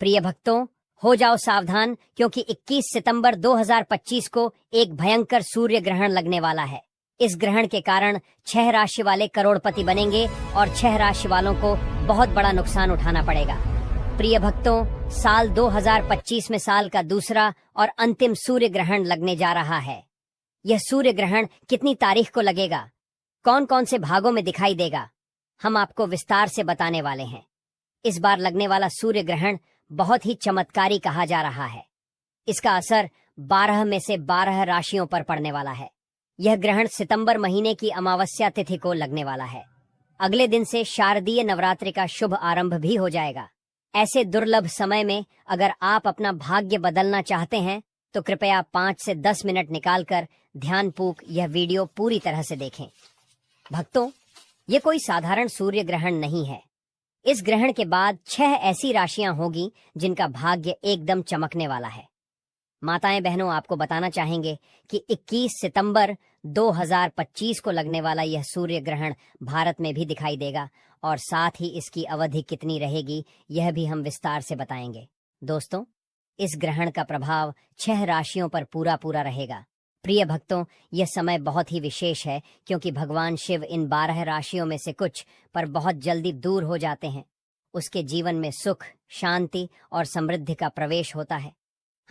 प्रिय भक्तों, हो जाओ सावधान, क्योंकि 21 सितंबर 2025 को एक भयंकर सूर्य ग्रहण लगने वाला है। इस ग्रहण के कारण 6 राशि वाले करोड़पति बनेंगे और 6 राशि वालों को बहुत बड़ा नुकसान उठाना पड़ेगा। प्रिय भक्तों, साल 2025 में साल का दूसरा और अंतिम सूर्य ग्रहण लगने जा रहा है। यह सूर्य ग्रहण कितनी तारीख को लगेगा, कौन कौन से भागों में दिखाई देगा, हम आपको विस्तार से बताने वाले हैं। इस बार लगने वाला सूर्य ग्रहण बहुत ही चमत्कारी कहा जा रहा है। इसका असर 12 में से 12 राशियों पर पड़ने वाला है। यह ग्रहण सितंबर महीने की अमावस्या तिथि को लगने वाला है। अगले दिन से शारदीय नवरात्रि का शुभ आरंभ भी हो जाएगा। ऐसे दुर्लभ समय में अगर आप अपना भाग्य बदलना चाहते हैं तो कृपया 5 से 10 मिनट निकालकर ध्यानपूर्वक यह वीडियो पूरी तरह से देखें। भक्तों, ये कोई साधारण सूर्य ग्रहण नहीं है। इस ग्रहण के बाद 6 ऐसी राशियां होगी जिनका भाग्य एकदम चमकने वाला है। माताएं बहनों, आपको बताना चाहेंगे कि 21 सितंबर 2025 को लगने वाला यह सूर्य ग्रहण भारत में भी दिखाई देगा और साथ ही इसकी अवधि कितनी रहेगी यह भी हम विस्तार से बताएंगे। दोस्तों, इस ग्रहण का प्रभाव 6 राशियों पर पूरा रहेगा। प्रिय भक्तों, यह समय बहुत ही विशेष है क्योंकि भगवान शिव इन 12 राशियों में से कुछ पर बहुत जल्दी दूर हो जाते हैं। उसके जीवन में सुख, शांति और समृद्धि का प्रवेश होता है।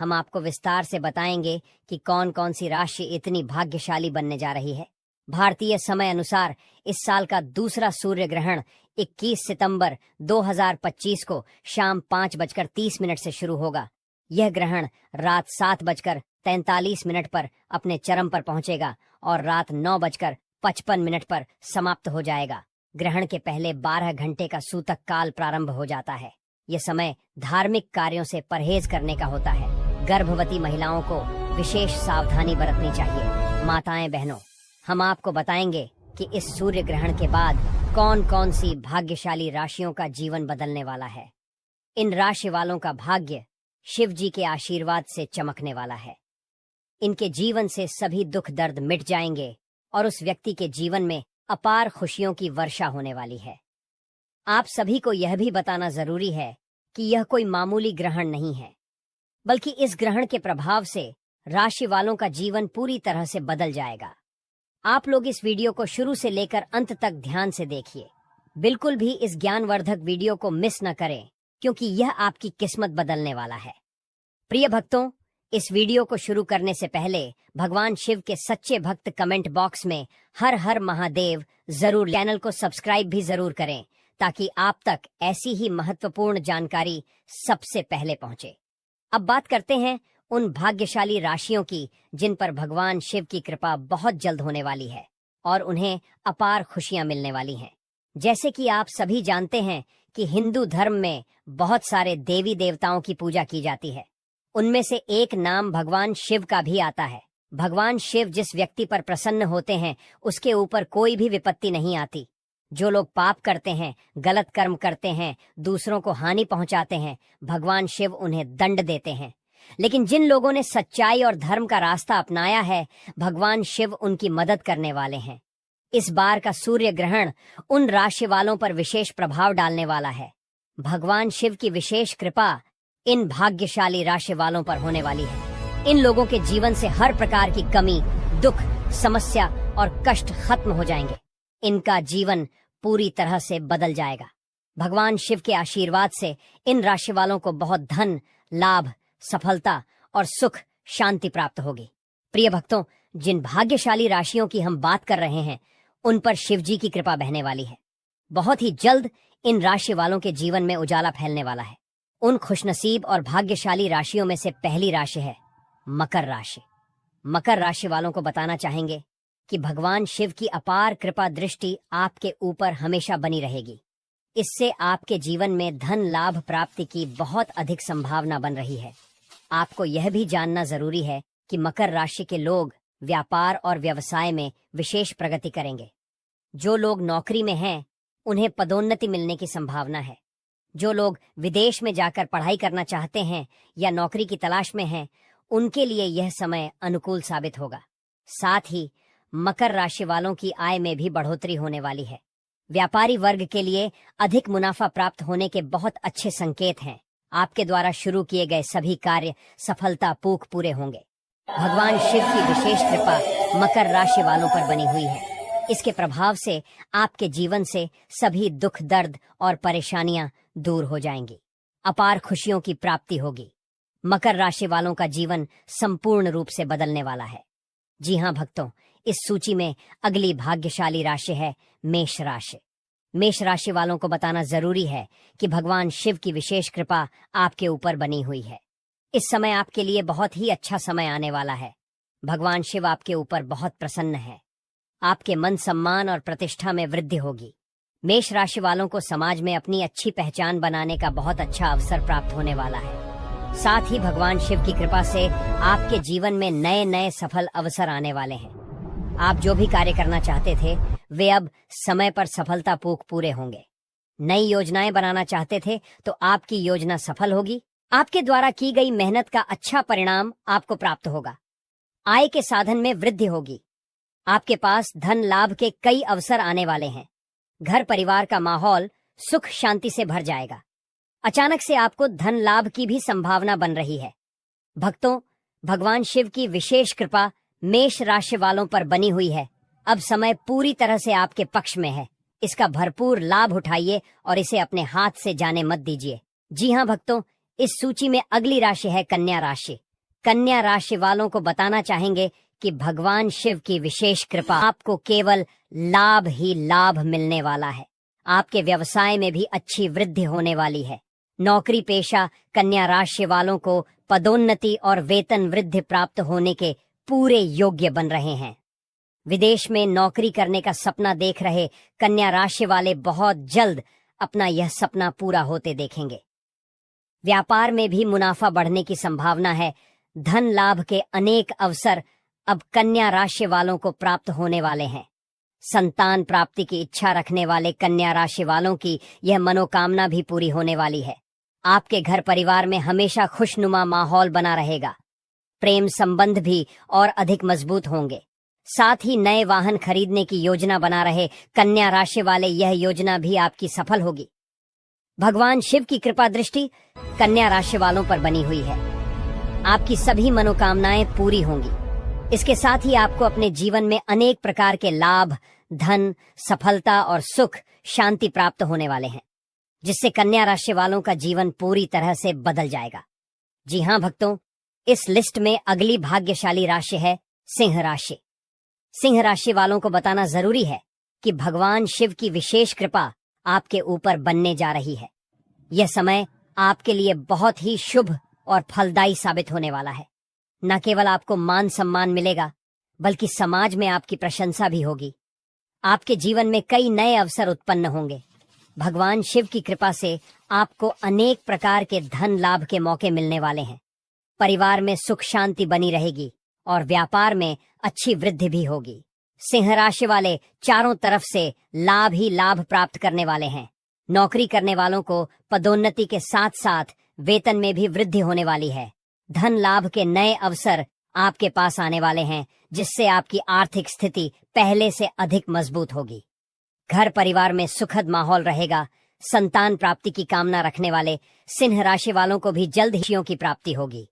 हम आपको विस्तार से बताएंगे कि कौन कौन सी राशि इतनी भाग्यशाली बनने जा रही है। भारतीय समय अनुसार इस साल का दूसरा सूर्य ग्रहण 21 सितंबर 2025 को शाम 5:30 से शुरू होगा। यह ग्रहण रात 7:43 पर अपने चरम पर पहुंचेगा और रात 9:55 पर समाप्त हो जाएगा। ग्रहण के पहले 12 घंटे का सूतक काल प्रारंभ हो जाता है। यह समय धार्मिक कार्यों से परहेज करने का होता है। गर्भवती महिलाओं को विशेष सावधानी बरतनी चाहिए। माताएं बहनों, हम आपको बताएंगे कि इस सूर्य ग्रहण के बाद कौन कौन सी भाग्यशाली राशियों का जीवन बदलने वाला है। इन राशि वालों का भाग्य शिव जी के आशीर्वाद से चमकने वाला है। इनके जीवन से सभी दुख दर्द मिट जाएंगे और उस व्यक्ति के जीवन में अपार खुशियों की वर्षा होने वाली है। आप सभी को यह भी बताना जरूरी है कि यह कोई मामूली ग्रहण नहीं है, बल्कि इस ग्रहण के प्रभाव से राशि वालों का जीवन पूरी तरह से बदल जाएगा। आप लोग इस वीडियो को शुरू से लेकर अंत तक ध्यान से देखिए। बिल्कुल भी इस ज्ञानवर्धक वीडियो को मिस न करें, क्योंकि यह आपकी किस्मत बदलने वाला है। प्रिय भक्तों, इस वीडियो को शुरू करने से पहले भगवान शिव के सच्चे भक्त कमेंट बॉक्स में हर हर महादेव जरूर, चैनल को सब्सक्राइब भी जरूर करें ताकि आप तक ऐसी ही महत्वपूर्ण जानकारी सबसे पहले पहुंचे। अब बात करते हैं उन भाग्यशाली राशियों की जिन पर भगवान शिव की कृपा बहुत जल्द होने वाली है और उन्हें अपार खुशियां मिलने वाली हैं। जैसे कि आप सभी जानते हैं कि हिंदू धर्म में बहुत सारे देवी देवताओं की पूजा की जाती है। उनमें से एक नाम भगवान शिव का भी आता है। भगवान शिव जिस व्यक्ति पर प्रसन्न होते हैं उसके ऊपर कोई भी विपत्ति नहीं आती। जो लोग पाप करते हैं, गलत कर्म करते हैं, दूसरों को हानि पहुंचाते हैं, भगवान शिव उन्हें दंड देते हैं। लेकिन जिन लोगों ने सच्चाई और धर्म का रास्ता अपनाया है, भगवान शिव उनकी मदद करने वाले हैं। इस बार का सूर्य ग्रहण उन राशि वालों पर विशेष प्रभाव डालने वाला है। भगवान शिव की विशेष कृपा इन भाग्यशाली राशि वालों पर होने वाली है। इन लोगों के जीवन से हर प्रकार की कमी, दुख, समस्या और कष्ट खत्म हो जाएंगे। इनका जीवन पूरी तरह से बदल जाएगा। भगवान शिव के आशीर्वाद से इन राशि वालों को बहुत धन, लाभ, सफलता और सुख शांति प्राप्त होगी। प्रिय भक्तों, जिन भाग्यशाली राशियों की हम बात कर रहे हैं उन पर शिव जी की कृपा बहने वाली है। बहुत ही जल्द इन राशि वालों के जीवन में उजाला फैलने वाला है। उन खुशनसीब और भाग्यशाली राशियों में से पहली राशि है मकर राशि। मकर राशि वालों को बताना चाहेंगे कि भगवान शिव की अपार कृपा दृष्टि आपके ऊपर हमेशा बनी रहेगी। इससे आपके जीवन में धन लाभ प्राप्ति की बहुत अधिक संभावना बन रही है। आपको यह भी जानना जरूरी है कि मकर राशि के लोग व्यापार और व्यवसाय में विशेष प्रगति करेंगे। जो लोग नौकरी में हैं उन्हें पदोन्नति मिलने की संभावना है। जो लोग विदेश में जाकर पढ़ाई करना चाहते हैं या नौकरी की तलाश में हैं, उनके लिए यह समय अनुकूल साबित होगा। साथ ही मकर राशि वालों की आय में भी बढ़ोतरी होने वाली है। व्यापारी वर्ग के लिए अधिक मुनाफा प्राप्त होने के बहुत अच्छे संकेत हैं। आपके द्वारा शुरू किए गए सभी कार्य सफलतापूर्वक पूरे होंगे। भगवान शिव की विशेष कृपा मकर राशि वालों पर बनी हुई है। इसके प्रभाव से आपके जीवन से सभी दुख, दर्द और परेशानियां दूर हो जाएंगी। अपार खुशियों की प्राप्ति होगी। मकर राशि वालों का जीवन संपूर्ण रूप से बदलने वाला है। जी हां भक्तों, इस सूची में अगली भाग्यशाली राशि है मेष राशि। मेष राशि वालों को बताना जरूरी है कि भगवान शिव की विशेष कृपा आपके ऊपर बनी हुई है। इस समय आपके लिए बहुत ही अच्छा समय आने वाला है। भगवान शिव आपके ऊपर बहुत प्रसन्न है। आपके मन सम्मान और प्रतिष्ठा में वृद्धि होगी। मेष राशि वालों को समाज में अपनी अच्छी पहचान बनाने का बहुत अच्छा अवसर प्राप्त होने वाला है। साथ ही भगवान शिव की कृपा से आपके जीवन में नए नए सफल अवसर आने वाले हैं। आप जो भी कार्य करना चाहते थे वे अब समय पर सफलतापूर्वक पूरे होंगे। नई योजनाएं बनाना चाहते थे तो आपकी योजना सफल होगी। आपके द्वारा की गई मेहनत का अच्छा परिणाम आपको प्राप्त होगा। आय के साधन में वृद्धि होगी। आपके पास धन लाभ के कई अवसर आने वाले हैं। घर परिवार का माहौल सुख शांति से भर जाएगा। अचानक से आपको धन लाभ की भी संभावना बन रही है। भक्तों, भगवान शिव की विशेष कृपा मेष राशि वालों पर बनी हुई है। अब समय पूरी तरह से आपके पक्ष में है। इसका भरपूर लाभ उठाइए और इसे अपने हाथ से जाने मत दीजिए। जी हां भक्तों, इस सूची में अगली राशि है कन्या राशि। कन्या राशि वालों को बताना चाहेंगे कि भगवान शिव की विशेष कृपा आपको केवल लाभ ही लाभ मिलने वाला है। आपके व्यवसाय में भी अच्छी वृद्धि होने वाली है। नौकरी पेशा कन्या राशि वालों को पदोन्नति और वेतन वृद्धि प्राप्त होने के पूरे योग्य बन रहे हैं। विदेश में नौकरी करने का सपना देख रहे कन्या राशि वाले बहुत जल्द अपना यह सपना पूरा होते देखेंगे। व्यापार में भी मुनाफा बढ़ने की संभावना है। धन लाभ के अनेक अवसर अब कन्या राशि वालों को प्राप्त होने वाले हैं। संतान प्राप्ति की इच्छा रखने वाले कन्या राशि वालों की यह मनोकामना भी पूरी होने वाली है। आपके घर परिवार में हमेशा खुशनुमा माहौल बना रहेगा। प्रेम संबंध भी और अधिक मजबूत होंगे। साथ ही नए वाहन खरीदने की योजना बना रहे कन्या राशि वाले यह योजना भी आपकी सफल होगी। भगवान शिव की कृपा दृष्टि कन्या राशि वालों पर बनी हुई है। आपकी सभी मनोकामनाएं पूरी होंगी। इसके साथ ही आपको अपने जीवन में अनेक प्रकार के लाभ, धन, सफलता और सुख शांति प्राप्त होने वाले हैं, जिससे कन्या राशि वालों का जीवन पूरी तरह से बदल जाएगा। जी हां भक्तों, इस लिस्ट में अगली भाग्यशाली राशि है सिंह राशि। सिंह राशि वालों को बताना जरूरी है कि भगवान शिव की विशेष कृपा आपके ऊपर बनने जा रही है। यह समय आपके लिए बहुत ही शुभ और फलदायी साबित होने वाला है। न केवल आपको मान सम्मान मिलेगा, बल्कि समाज में आपकी प्रशंसा भी होगी। आपके जीवन में कई नए अवसर उत्पन्न होंगे। भगवान शिव की कृपा से आपको अनेक प्रकार के धन लाभ के मौके मिलने वाले हैं। परिवार में सुख शांति बनी रहेगी और व्यापार में अच्छी वृद्धि भी होगी। सिंह राशि वाले चारों तरफ से लाभ ही लाभ प्राप्त करने वाले हैं। नौकरी करने वालों को पदोन्नति के साथ साथ वेतन में भी वृद्धि होने वाली है। धन लाभ के नए अवसर आपके पास आने वाले हैं, जिससे आपकी आर्थिक स्थिति पहले से अधिक मजबूत होगी। घर परिवार में सुखद माहौल रहेगा। संतान प्राप्ति की कामना रखने वाले सिंह राशि वालों को भी जल्द खुशियों की प्राप्ति होगी।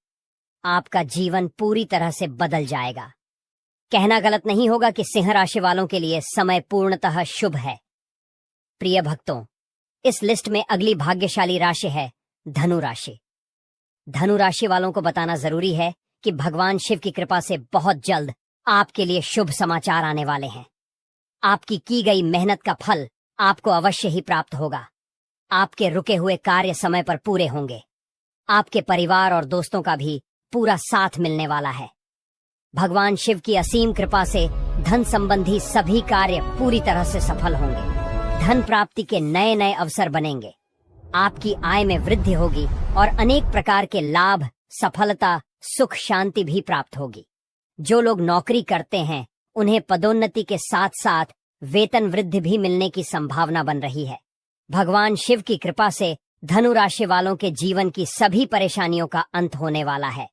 आपका जीवन पूरी तरह से बदल जाएगा। कहना गलत नहीं होगा कि सिंह राशि वालों के लिए समय पूर्णतः शुभ है। प्रिय भक्तों, इस लिस्ट में अगली भाग्यशाली राशि है धनु राशि। धनु राशि वालों को बताना जरूरी है कि भगवान शिव की कृपा से बहुत जल्द आपके लिए शुभ समाचार आने वाले हैं। आपकी की गई मेहनत का फल आपको अवश्य ही प्राप्त होगा। आपके रुके हुए कार्य समय पर पूरे होंगे। आपके परिवार और दोस्तों का भी पूरा साथ मिलने वाला है। भगवान शिव की असीम कृपा से धन संबंधी सभी कार्य पूरी तरह से सफल होंगे। धन प्राप्ति के नए नए अवसर बनेंगे। आपकी आय में वृद्धि होगी और अनेक प्रकार के लाभ, सफलता, सुख शांति भी प्राप्त होगी। जो लोग नौकरी करते हैं उन्हें पदोन्नति के साथ साथ वेतन वृद्धि भी मिलने की संभावना बन रही है। भगवान शिव की कृपा से धनु राशि वालों के जीवन की सभी परेशानियों का अंत होने वाला है।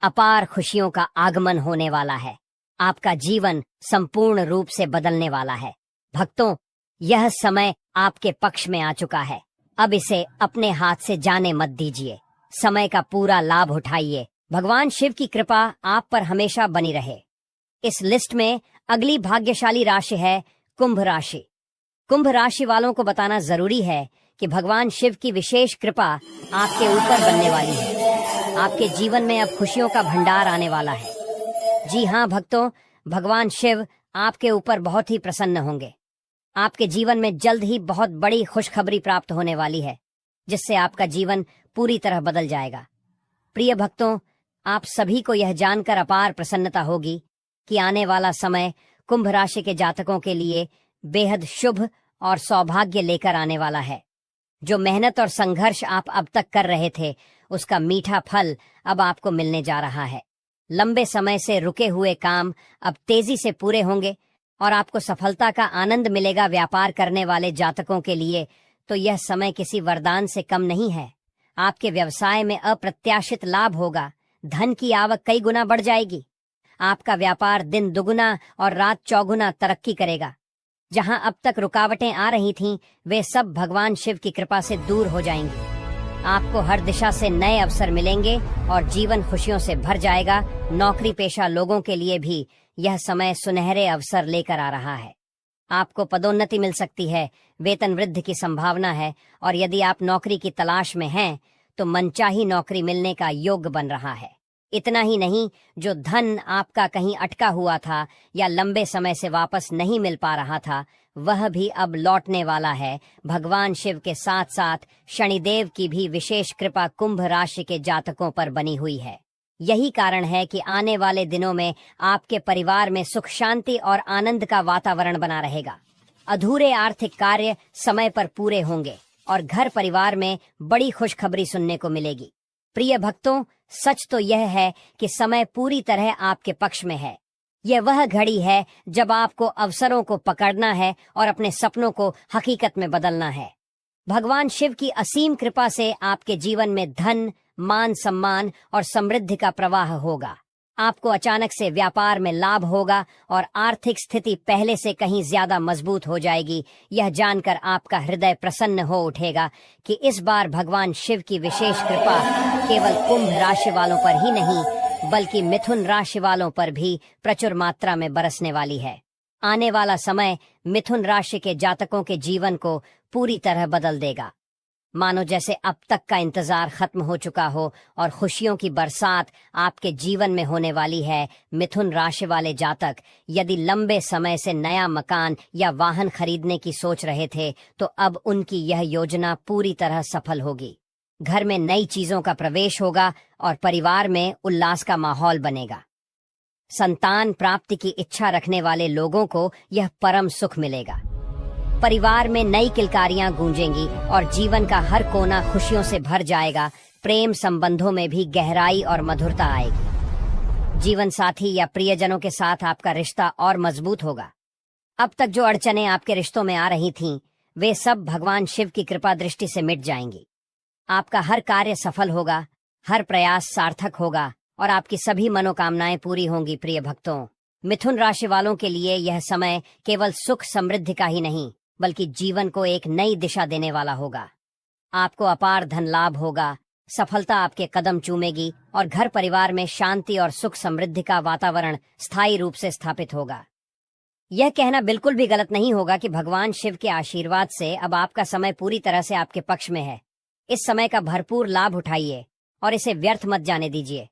अपार खुशियों का आगमन होने वाला है। आपका जीवन संपूर्ण रूप से बदलने वाला है। भक्तों, यह समय आपके पक्ष में आ चुका है। अब इसे अपने हाथ से जाने मत दीजिए। समय का पूरा लाभ उठाइए। भगवान शिव की कृपा आप पर हमेशा बनी रहे। इस लिस्ट में अगली भाग्यशाली राशि है कुंभ राशि। कुंभ राशि वालों को बताना जरूरी है कि भगवान शिव की विशेष कृपा आपके ऊपर बनने वाली है। आपके जीवन में अब खुशियों का भंडार आने वाला है। जी हाँ भक्तों, भगवान शिव आपके ऊपर बहुत ही प्रसन्न होंगे। आपके जीवन में जल्द ही बहुत बड़ी खुशखबरी प्राप्त होने वाली है, जिससे आपका जीवन पूरी तरह बदल जाएगा। प्रिय भक्तों, आप सभी को यह जानकर अपार प्रसन्नता होगी कि आने वाला समय कुंभ राशि के जातकों के लिए बेहद शुभ और सौभाग्य लेकर आने वाला है। जो मेहनत और संघर्ष आप अब तक कर रहे थे, उसका मीठा फल अब आपको मिलने जा रहा है। लंबे समय से रुके हुए काम अब तेजी से पूरे होंगे और आपको सफलता का आनंद मिलेगा। व्यापार करने वाले जातकों के लिए तो यह समय किसी वरदान से कम नहीं है। आपके व्यवसाय में अप्रत्याशित लाभ होगा। धन की आवक कई गुना बढ़ जाएगी। आपका व्यापार दिन दुगुना और रात चौगुना तरक्की करेगा। जहां अब तक रुकावटें आ रही थीं, वे सब भगवान शिव की कृपा से दूर हो जाएंगी। आपको हर दिशा से नए अवसर मिलेंगे और जीवन खुशियों से भर जाएगा। नौकरी पेशा लोगों के लिए भी यह समय सुनहरे अवसर लेकर आ रहा है। आपको पदोन्नति मिल सकती है, वेतन वृद्धि की संभावना है और यदि आप नौकरी की तलाश में हैं तो मनचाही नौकरी मिलने का योग बन रहा है। इतना ही नहीं, जो धन आपका कहीं अटका हुआ था या लंबे समय से वापस नहीं मिल पा रहा था, वह भी अब लौटने वाला है। भगवान शिव के साथ साथ शनिदेव की भी विशेष कृपा कुंभ राशि के जातकों पर बनी हुई है। यही कारण है कि आने वाले दिनों में आपके परिवार में सुख शांति और आनंद का वातावरण बना रहेगा। अधूरे आर्थिक कार्य समय पर पूरे होंगे और घर परिवार में बड़ी खुशखबरी सुनने को मिलेगी। प्रिय भक्तों, सच तो यह है कि समय पूरी तरह आपके पक्ष में है। यह वह घड़ी है जब आपको अवसरों को पकड़ना है और अपने सपनों को हकीकत में बदलना है। भगवान शिव की असीम कृपा से आपके जीवन में धन, मान सम्मान और समृद्धि का प्रवाह होगा। आपको अचानक से व्यापार में लाभ होगा और आर्थिक स्थिति पहले से कहीं ज्यादा मजबूत हो जाएगी। यह जानकर आपका हृदय प्रसन्न हो उठेगा कि इस बार भगवान शिव की विशेष कृपा केवल कुंभ राशि वालों पर ही नहीं, बल्कि मिथुन राशि वालों पर भी प्रचुर मात्रा में बरसने वाली है। आने वाला समय मिथुन राशि के जातकों के जीवन को पूरी तरह बदल देगा। मानो जैसे अब तक का इंतजार खत्म हो चुका हो और खुशियों की बरसात आपके जीवन में होने वाली है। मिथुन राशि वाले जातक यदि लंबे समय से नया मकान या वाहन खरीदने की सोच रहे थे, तो अब उनकी यह योजना पूरी तरह सफल होगी। घर में नई चीजों का प्रवेश होगा और परिवार में उल्लास का माहौल बनेगा। संतान प्राप्ति की इच्छा रखने वाले लोगों को यह परम सुख मिलेगा। परिवार में नई किलकारियां गूंजेंगी और जीवन का हर कोना खुशियों से भर जाएगा। प्रेम संबंधों में भी गहराई और मधुरता आएगी। जीवन साथी या प्रियजनों के साथ आपका रिश्ता और मजबूत होगा। अब तक जो अड़चनें आपके रिश्तों में आ रही थीं, वे सब भगवान शिव की कृपा दृष्टि से मिट जाएंगी। आपका हर कार्य सफल होगा, हर प्रयास सार्थक होगा और आपकी सभी मनोकामनाएं पूरी होंगी। प्रिय भक्तों, मिथुन राशि वालों के लिए यह समय केवल सुख समृद्धि का ही नहीं, बल्कि जीवन को एक नई दिशा देने वाला होगा। आपको अपार धन लाभ होगा, सफलता आपके कदम चूमेगी और घर परिवार में शांति और सुख समृद्धि का वातावरण स्थायी रूप से स्थापित होगा। यह कहना बिल्कुल भी गलत नहीं होगा कि भगवान शिव के आशीर्वाद से अब आपका समय पूरी तरह से आपके पक्ष में है। इस समय का भरपूर लाभ उठाइए और इसे व्यर्थ मत जाने दीजिए।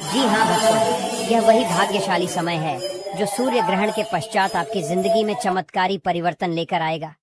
जी हाँ भक्तों, यह वही भाग्यशाली समय है जो सूर्य ग्रहण के पश्चात आपकी जिंदगी में चमत्कारी परिवर्तन लेकर आएगा।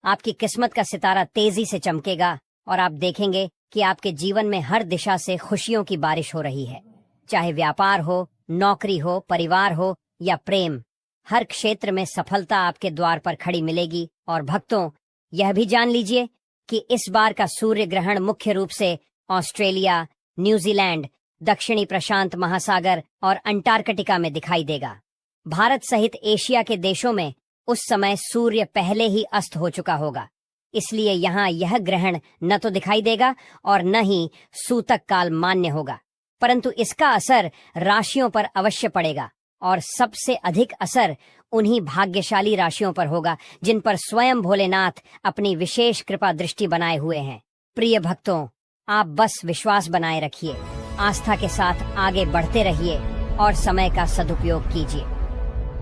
आपकी किस्मत का सितारा तेजी से चमकेगा और आप देखेंगे कि आपके जीवन में हर दिशा से खुशियों की बारिश हो रही है। चाहे व्यापार हो, नौकरी हो, परिवार हो या प्रेम, हर क्षेत्र में सफलता आपके द्वार पर खड़ी मिलेगी। और भक्तों, यह भी जान लीजिए कि इस बार का सूर्य ग्रहण मुख्य रूप से ऑस्ट्रेलिया, न्यूजीलैंड, दक्षिणी प्रशांत महासागर और अंटार्कटिका में दिखाई देगा। भारत सहित एशिया के देशों में उस समय सूर्य पहले ही अस्त हो चुका होगा, इसलिए यहाँ यह ग्रहण न तो दिखाई देगा और न ही सूतक काल मान्य होगा, परंतु इसका असर राशियों पर अवश्य पड़ेगा और सबसे अधिक असर उन्हीं भाग्यशाली राशियों पर होगा जिन पर स्वयं भोलेनाथ अपनी विशेष कृपा दृष्टि बनाए हुए हैं। प्रिय भक्तों, आप बस विश्वास बनाए रखिए, आस्था के साथ आगे बढ़ते रहिए और समय का सदुपयोग कीजिए।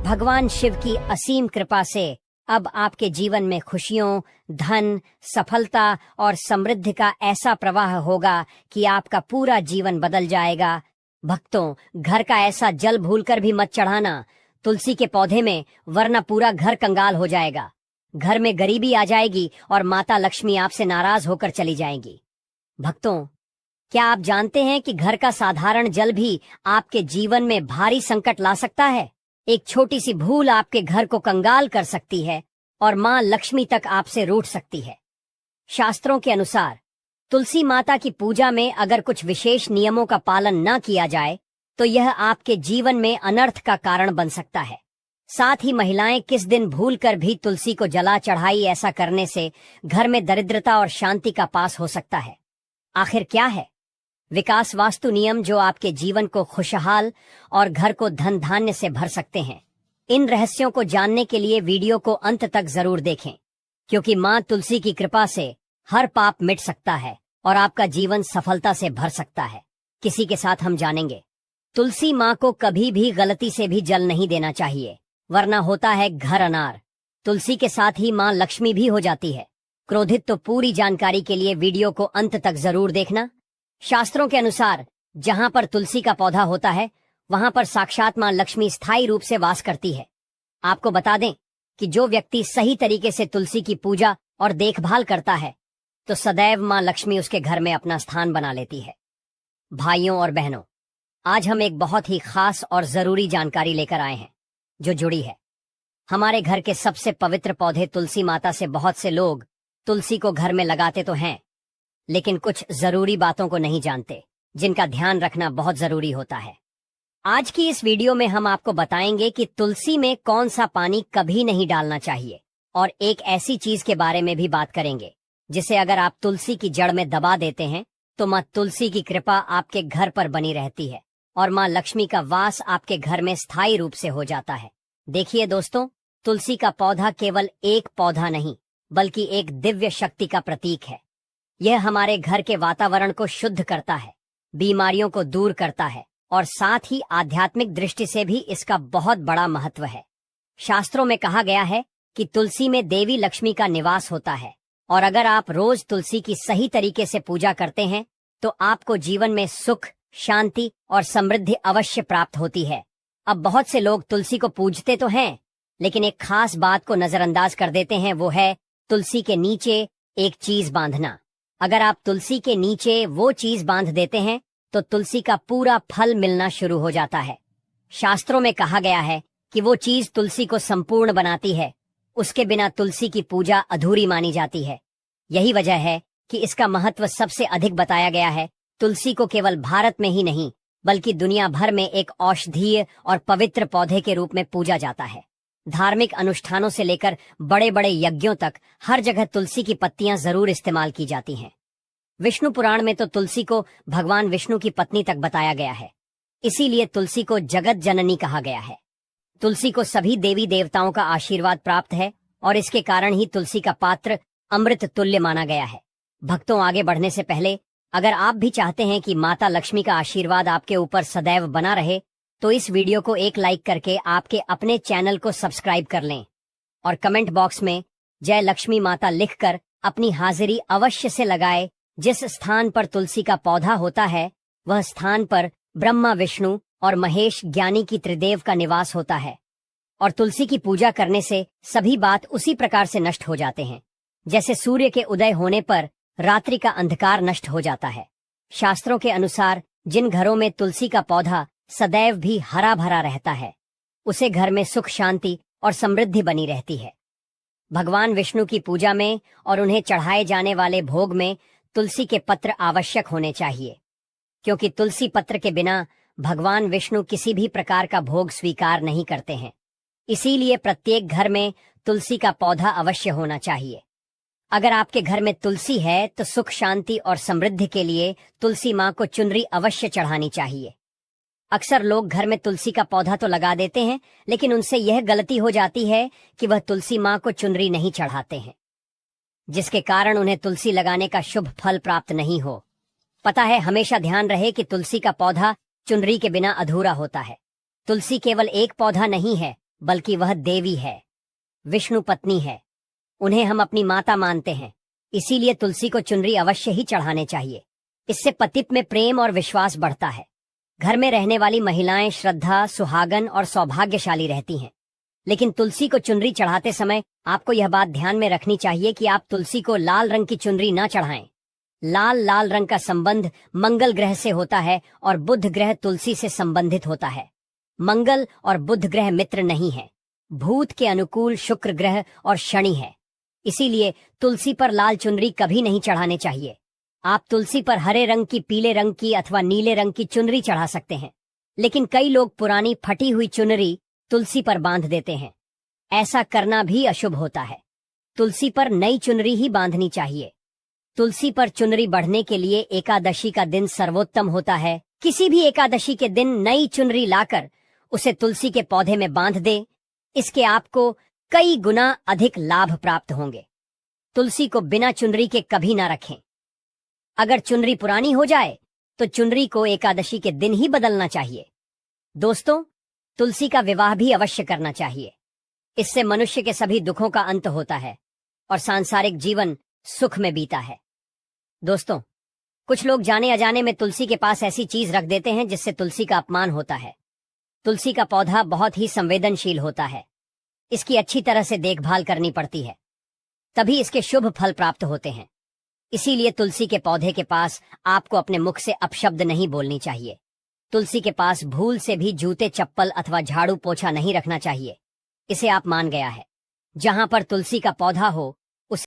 भगवान शिव की असीम कृपा से अब आपके जीवन में खुशियों, धन, सफलता और समृद्धि का ऐसा प्रवाह होगा कि आपका पूरा जीवन बदल जाएगा। भक्तों, घर का ऐसा जल भूलकर भी मत चढ़ाना तुलसी के पौधे में, वरना पूरा घर कंगाल हो जाएगा। घर में गरीबी आ जाएगी और माता लक्ष्मी आपसे नाराज होकर चली जाएंगी। भक्तों, क्या आप जानते हैं कि घर का साधारण जल भी आपके जीवन में भारी संकट ला सकता है? एक छोटी सी भूल आपके घर को कंगाल कर सकती है और मां लक्ष्मी तक आपसे रूठ सकती है। शास्त्रों के अनुसार तुलसी माता की पूजा में अगर कुछ विशेष नियमों का पालन न किया जाए तो यह आपके जीवन में अनर्थ का कारण बन सकता है। साथ ही महिलाएं किस दिन भूलकर भी तुलसी को जला चढ़ाई, ऐसा करने से घर में दरिद्रता और शांति का पास हो सकता है। आखिर क्या है विकास वास्तु नियम जो आपके जीवन को खुशहाल और घर को धन धान्य से भर सकते हैं? इन रहस्यों को जानने के लिए वीडियो को अंत तक जरूर देखें, क्योंकि मां तुलसी की कृपा से हर पाप मिट सकता है और आपका जीवन सफलता से भर सकता है। किसी के साथ हम जानेंगे, तुलसी मां को कभी भी गलती से भी जल नहीं देना चाहिए, वरना होता है घर अनार। तुलसी के साथ ही मां लक्ष्मी भी हो जाती है क्रोधित। तो पूरी जानकारी के लिए वीडियो को अंत तक जरूर देखना। शास्त्रों के अनुसार जहां पर तुलसी का पौधा होता है वहां पर साक्षात मां लक्ष्मी स्थायी रूप से वास करती है। आपको बता दें कि जो व्यक्ति सही तरीके से तुलसी की पूजा और देखभाल करता है तो सदैव मां लक्ष्मी उसके घर में अपना स्थान बना लेती है। भाइयों और बहनों, आज हम एक बहुत ही खास और जरूरी जानकारी लेकर आए हैं जो जुड़ी है हमारे घर के सबसे पवित्र पौधे तुलसी माता से। बहुत से लोग तुलसी को घर में लगाते तो हैं, लेकिन कुछ जरूरी बातों को नहीं जानते जिनका ध्यान रखना बहुत जरूरी होता है। आज की इस वीडियो में हम आपको बताएंगे कि तुलसी में कौन सा पानी कभी नहीं डालना चाहिए, और एक ऐसी चीज के बारे में भी बात करेंगे जिसे अगर आप तुलसी की जड़ में दबा देते हैं तो मां तुलसी की कृपा आपके घर पर बनी रहती है और मां लक्ष्मी का वास आपके घर में स्थायी रूप से हो जाता है। देखिए दोस्तों, तुलसी का पौधा केवल एक पौधा नहीं बल्कि एक दिव्य शक्ति का प्रतीक है। यह हमारे घर के वातावरण को शुद्ध करता है, बीमारियों को दूर करता है और साथ ही आध्यात्मिक दृष्टि से भी इसका बहुत बड़ा महत्व है। शास्त्रों में कहा गया है कि तुलसी में देवी लक्ष्मी का निवास होता है और अगर आप रोज तुलसी की सही तरीके से पूजा करते हैं तो आपको जीवन में सुख, शांति और समृद्धि अवश्य प्राप्त होती है। अब बहुत से लोग तुलसी को पूजते तो हैं, लेकिन एक खास बात को नजरअंदाज कर देते हैं, वो है तुलसी के नीचे एक चीज बांधना। अगर आप तुलसी के नीचे वो चीज बांध देते हैं तो तुलसी का पूरा फल मिलना शुरू हो जाता है। शास्त्रों में कहा गया है कि वो चीज तुलसी को संपूर्ण बनाती है, उसके बिना तुलसी की पूजा अधूरी मानी जाती है। यही वजह है कि इसका महत्व सबसे अधिक बताया गया है। तुलसी को केवल भारत में ही नहीं बल्कि दुनिया भर में एक औषधीय और पवित्र पौधे के रूप में पूजा जाता है। धार्मिक अनुष्ठानों से लेकर बड़े बड़े यज्ञों तक हर जगह तुलसी की पत्तियां जरूर इस्तेमाल की जाती हैं। विष्णु पुराण में तो तुलसी को भगवान विष्णु की पत्नी तक बताया गया है, इसीलिए तुलसी को जगत जननी कहा गया है। तुलसी को सभी देवी देवताओं का आशीर्वाद प्राप्त है और इसके कारण ही तुलसी का पात्र अमृत तुल्य माना गया है। भक्तों, आगे बढ़ने से पहले अगर आप भी चाहते हैं कि माता लक्ष्मी का आशीर्वाद आपके ऊपर सदैव बना रहे तो इस वीडियो को एक लाइक करके आपके अपने चैनल को सब्सक्राइब कर लें और कमेंट बॉक्स में जय लक्ष्मी माता लिखकर अपनी हाजिरी अवश्य से लगाए। जिस स्थान पर तुलसी का पौधा होता है वह स्थान पर ब्रह्मा, विष्णु और महेश ज्ञानी की त्रिदेव का निवास होता है और तुलसी की पूजा करने से सभी बात उसी प्रकार से नष्ट हो जाते हैं जैसे सूर्य के उदय होने पर रात्रि का अंधकार नष्ट हो जाता है। शास्त्रों के अनुसार जिन घरों में तुलसी का पौधा सदैव भी हरा भरा रहता है उसे घर में सुख, शांति और समृद्धि बनी रहती है। भगवान विष्णु की पूजा में और उन्हें चढ़ाए जाने वाले भोग में तुलसी के पत्र आवश्यक होने चाहिए, क्योंकि तुलसी पत्र के बिना भगवान विष्णु किसी भी प्रकार का भोग स्वीकार नहीं करते हैं। इसीलिए प्रत्येक घर में तुलसी का पौधा अवश्य होना चाहिए। अगर आपके घर में तुलसी है तो सुख, शांति और समृद्धि के लिए तुलसी माँ को चुनरी अवश्य चढ़ानी चाहिए। अक्सर लोग घर में तुलसी का पौधा तो लगा देते हैं, लेकिन उनसे यह गलती हो जाती है कि वह तुलसी माँ को चुनरी नहीं चढ़ाते हैं, जिसके कारण उन्हें तुलसी लगाने का शुभ फल प्राप्त नहीं हो। पता है, हमेशा ध्यान रहे कि तुलसी का पौधा चुनरी के बिना अधूरा होता है। तुलसी केवल एक पौधा नहीं है, बल्कि वह देवी है, विष्णु पत्नी है। उन्हें हम अपनी माता मानते हैं, इसीलिए तुलसी को चुनरी अवश्य ही चढ़ाने चाहिए। इससे पतित में प्रेम और विश्वास बढ़ता है। घर में रहने वाली महिलाएं श्रद्धा, सुहागन और सौभाग्यशाली रहती हैं। लेकिन तुलसी को चुनरी चढ़ाते समय आपको यह बात ध्यान में रखनी चाहिए कि आप तुलसी को लाल रंग की चुनरी न चढ़ाएं। लाल रंग का संबंध मंगल ग्रह से होता है और बुध ग्रह तुलसी से संबंधित होता है। मंगल और बुध ग्रह मित्र नहीं है। भूत के अनुकूल शुक्र ग्रह और शनि है। इसीलिए तुलसी पर लाल चुनरी कभी नहीं चढ़ाने चाहिए। आप तुलसी पर हरे रंग की, पीले रंग की अथवा नीले रंग की चुनरी चढ़ा सकते हैं। लेकिन कई लोग पुरानी फटी हुई चुनरी तुलसी पर बांध देते हैं। ऐसा करना भी अशुभ होता है। तुलसी पर नई चुनरी ही बांधनी चाहिए। तुलसी पर चुनरी बढ़ने के लिए एकादशी का दिन सर्वोत्तम होता है। किसी भी एकादशी के दिन नई चुनरी लाकर उसे तुलसी के पौधे में बांध दे। इसके आपको कई गुना अधिक लाभ प्राप्त होंगे। तुलसी को बिना चुनरी के कभी ना रखें। अगर चुनरी पुरानी हो जाए तो चुनरी को एकादशी के दिन ही बदलना चाहिए। दोस्तों, तुलसी का विवाह भी अवश्य करना चाहिए। इससे मनुष्य के सभी दुखों का अंत होता है और सांसारिक जीवन सुख में बीता है। दोस्तों, कुछ लोग जाने अजाने में तुलसी के पास ऐसी चीज रख देते हैं जिससे तुलसी का अपमान होता है। तुलसी का पौधा बहुत ही संवेदनशील होता है। इसकी अच्छी तरह से देखभाल करनी पड़ती है, तभी इसके शुभ फल प्राप्त होते हैं। इसीलिए तुलसी के पौधे के पास आपको अपने मुख से अपशब्द नहीं बोलनी चाहिए। तुलसी के पास भूल से भी जूते, चप्पल अथवा झाड़ू पोछा नहीं रखना चाहिए। इसे आप मान गया है। जहां पर तुलसी का पौधा हो